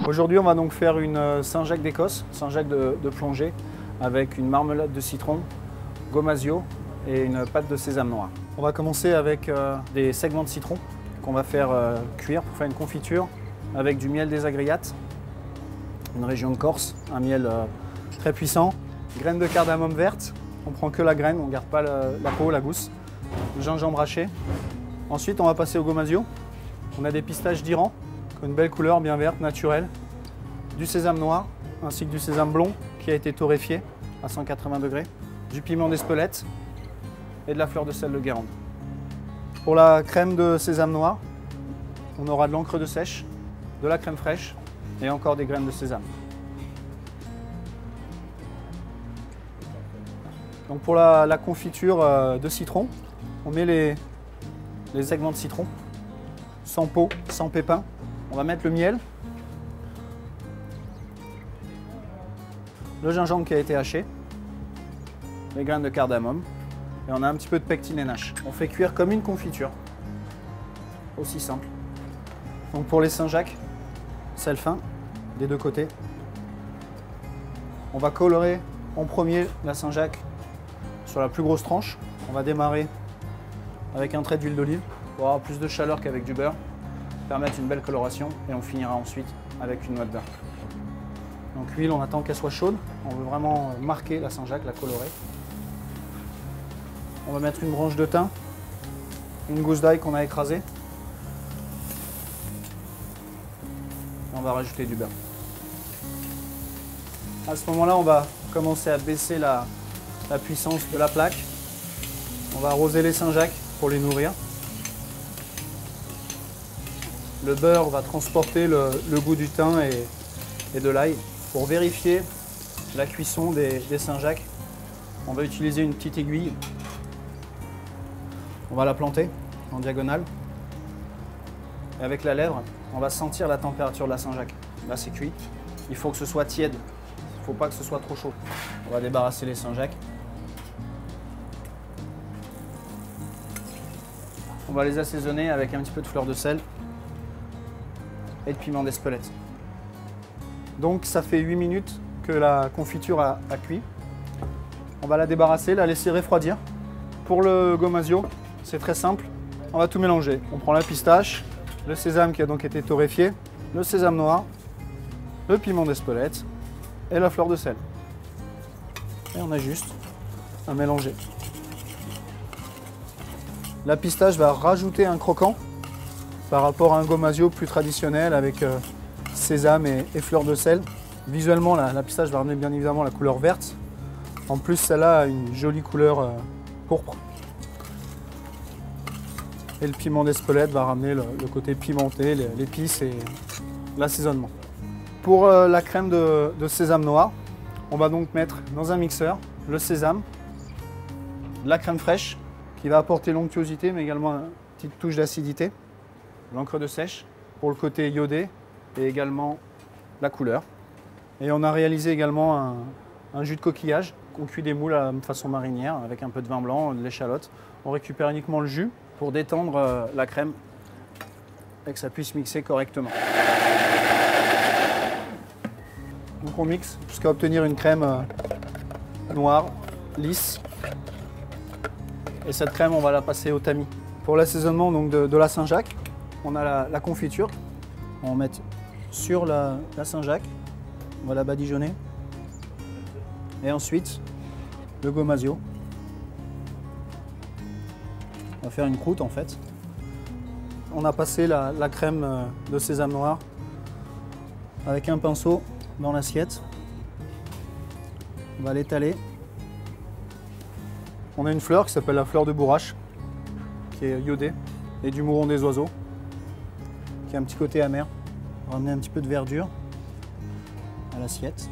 Aujourd'hui, on va donc faire une Saint-Jacques d'Écosse, Saint-Jacques de plongée, avec une marmelade de citron, gomasio et une pâte de sésame noir. On va commencer avec des segments de citron qu'on va faire cuire pour faire une confiture avec du miel des Agriates, une région de Corse, un miel très puissant, graines de cardamome verte, on prend que la graine, on ne garde pas la peau, la gousse, le gingembre haché. Ensuite, on va passer au gomasio. On a des pistaches d'Iran, qui ont une belle couleur bien verte, naturelle, du sésame noir, ainsi que du sésame blond qui a été torréfié à 180 degrés, du piment d'Espelette et de la fleur de sel de Guérande. Pour la crème de sésame noir, on aura de l'encre de sèche, de la crème fraîche et encore des graines de sésame. Donc pour la confiture de citron, on met les segments de citron, sans peau, sans pépins. On va mettre le miel, le gingembre qui a été haché, les graines de cardamome et on a un petit peu de pectine NH. On fait cuire comme une confiture, aussi simple. Donc pour les Saint-Jacques, sel fin des deux côtés. On va colorer en premier la Saint-Jacques sur la plus grosse tranche. On va démarrer avec un trait d'huile d'olive pour avoir plus de chaleur qu'avec du beurre, permettre une belle coloration et on finira ensuite avec une noix de beurre. Donc l'huile, on attend qu'elle soit chaude. On veut vraiment marquer la Saint-Jacques, la colorer. On va mettre une branche de thym, une gousse d'ail qu'on a écrasée. On va rajouter du beurre. À ce moment-là, on va commencer à baisser la puissance de la plaque. On va arroser les Saint-Jacques pour les nourrir. Le beurre va transporter le goût du thym et de l'ail. Pour vérifier la cuisson des Saint-Jacques, on va utiliser une petite aiguille. On va la planter en diagonale. Et avec la lèvre, on va sentir la température de la Saint-Jacques. Là, c'est cuit. Il faut que ce soit tiède. Il ne faut pas que ce soit trop chaud. On va débarrasser les Saint-Jacques. On va les assaisonner avec un petit peu de fleur de sel et de piment d'Espelette. Donc ça fait 8 minutes que la confiture a cuit. On va la débarrasser, la laisser refroidir. Pour le gomasio, c'est très simple. On va tout mélanger. On prend la pistache, le sésame qui a donc été torréfié, le sésame noir, le piment d'Espelette et la fleur de sel. Et on a juste à mélanger. La pistache va rajouter un croquant par rapport à un gomasio plus traditionnel avec sésame et fleur de sel. Visuellement, la pistache va ramener bien évidemment la couleur verte. En plus, celle-là a une jolie couleur pourpre. Et le piment d'Espelette va ramener le côté pimenté, l'épice et l'assaisonnement. Pour la crème de sésame noir, on va donc mettre dans un mixeur le sésame, la crème fraîche qui va apporter l'onctuosité mais également une petite touche d'acidité, l'encre de sèche pour le côté iodé et également la couleur. Et on a réalisé également un jus de coquillage qu'on cuit des moules à façon marinière avec un peu de vin blanc, de l'échalote. On récupère uniquement le jus pour détendre la crème et que ça puisse mixer correctement. Donc on mixe jusqu'à obtenir une crème noire, lisse. Et cette crème, on va la passer au tamis. Pour l'assaisonnement de la Saint-Jacques, on a la confiture. On va mettre sur la Saint-Jacques. On va la badigeonner. Et ensuite, le gomasio. On va faire une croûte en fait. On a passé la crème de sésame noir avec un pinceau dans l'assiette. On va l'étaler. On a une fleur qui s'appelle la fleur de bourrache, qui est iodée, et du mouron des oiseaux, qui a un petit côté amer. On va ramener un petit peu de verdure à l'assiette.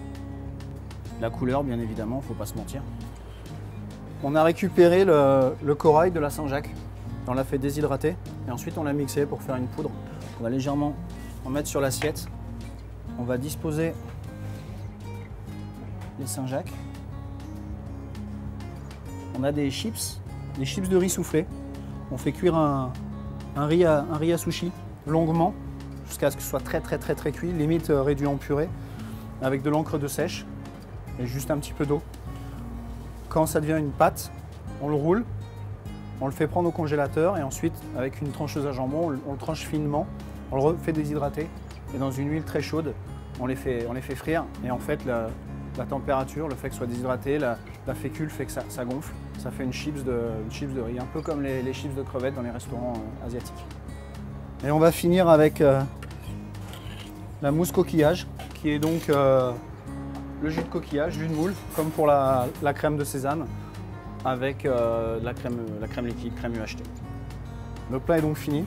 La couleur, bien évidemment, il ne faut pas se mentir. On a récupéré le corail de la Saint-Jacques. On l'a fait déshydrater et ensuite on l'a mixé pour faire une poudre. On va légèrement en mettre sur l'assiette. On va disposer les Saint-Jacques. On a des chips de riz soufflé. On fait cuire un un riz à sushi, longuement, jusqu'à ce que ce soit très cuit, limite réduit en purée, avec de l'encre de sèche et juste un petit peu d'eau. Quand ça devient une pâte, on le roule, on le fait prendre au congélateur et ensuite, avec une trancheuse à jambon, on le tranche finement, on le refait déshydrater et dans une huile très chaude, on les fait frire. Et en fait, la température, le fait que ce soit déshydraté, la fécule fait que ça gonfle. Ça fait une chips de riz, un peu comme les chips de crevettes dans les restaurants asiatiques. Et on va finir avec la mousse coquillage, qui est donc le jus de coquillage, jus de moule, comme pour la crème de sésame, avec la crème liquide, crème UHT. Le plat est donc fini.